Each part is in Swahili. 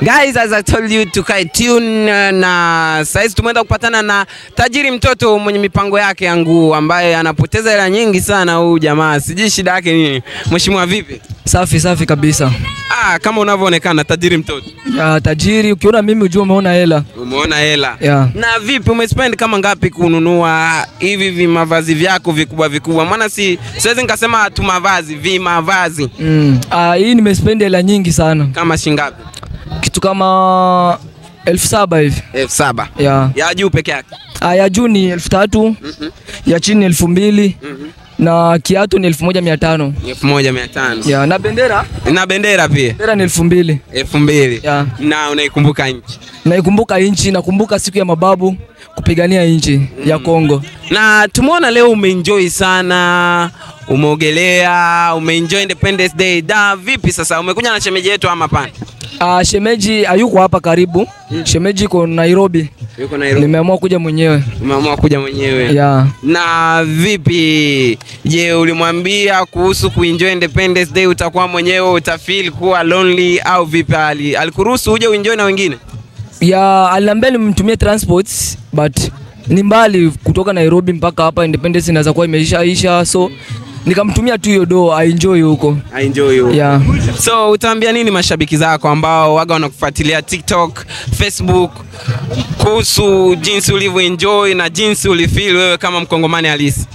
Guys, as I told you to tune na saizi tumeenda kupatana na tajiri mtoto mwenye mipango yake ya nguo ambaye anapoteza hela nyingi sana huyu jamaa. Sijui shida yake nini. Mheshimiwa vipi? Safi kabisa. Kama unavyoonekana tajiri mtoto. Ya tajiri, ukiona mimi ujue umeona hela. Umeona hela. Yeah. Na vipi umespend kama ngapi kununua hivi mavazi vyako vikubwa? Maana siwezi nikasema tu mavazi, mavazi. Hii nimespend hela nyingi sana. Kama shingapi? Kitu kama 7,000 hivi. 7,000. Yeah. Ya juu peke yake. Ya juu ni 3,000. Ya chini 2,000. Na kiatu ni 1,500. 1,500. Yeah, na bendera? Na bendera pia. Bendera ni 2,000. 2,000. Yeah. Na unaikumbuka nchi? Naikumbuka nchi, nakumbuka siku ya mababu kupigania nchi ya Kongo. Na tumeona leo umeenjoy sana, umeogelea, umeenjoy Independence Day. Vipi sasa umekuja na shemeji yetu ama hapana? Shemeji hayuko hapa karibu. Shemeji yuko Nairobi. Yuko Nairobi. Nimeamua kuja mwenyewe. Umeamua kuja mwenyewe. Yeah. Na vipi? Je, ulimwambia kuhusu kuenjoy Independence Day utakuwa mwenyewe utafeel kuwa lonely au vipi? Alikuruhusu uje uenjoy na wengine? Yeah, aliniambia nimtumie transport but ni mbali kutoka Nairobi mpaka hapa Independence inaweza kuwa imeisha, so nikamtumia tu hiyo do enjoy huko. Enjoy huko. Yeah. So utaambia nini mashabiki zako ambao waga wanakufuatilia TikTok, Facebook kuhusu jinsi ulivyo enjoy na jinsi ulifeel wewe kama mkongomani halisi?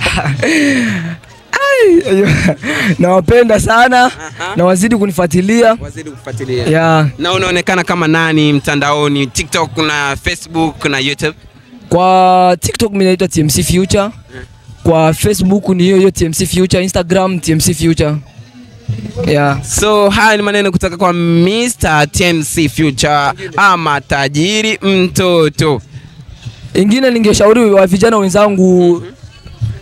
Nawapenda sana na wazidi kunifuatilia. Yeah. Na unaonekana kama nani mtandaoni, TikTok na Facebook na YouTube? Kwa TikTok mimi naitwa TMC Future. Kwa Facebook ni hiyo TMC Future, Instagram TMC Future. Yeah. So haya ni maneno kutoka kwa Mr. TMC Future ama tajiri mtoto. Ingine ningeshauri wa vijana wenzangu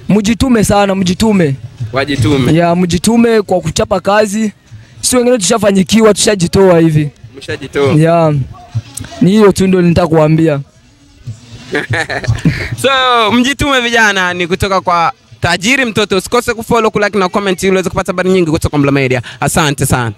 mjitume sana, mjitume. Wajitume. Yeah, mjitume kwa kuchapa kazi. Sisi wengine tushafanyikiwa, tushajitoa hivi. Mshajitoa. Yeah. Ni hiyo tu ndio nitaka kuambia. So mjitume vijana, ni kutoka kwa tajiri mtoto. Usikose kufollow, kulike na comment ili uweze kupata habari nyingi kutoka Mla Media. Asante sana.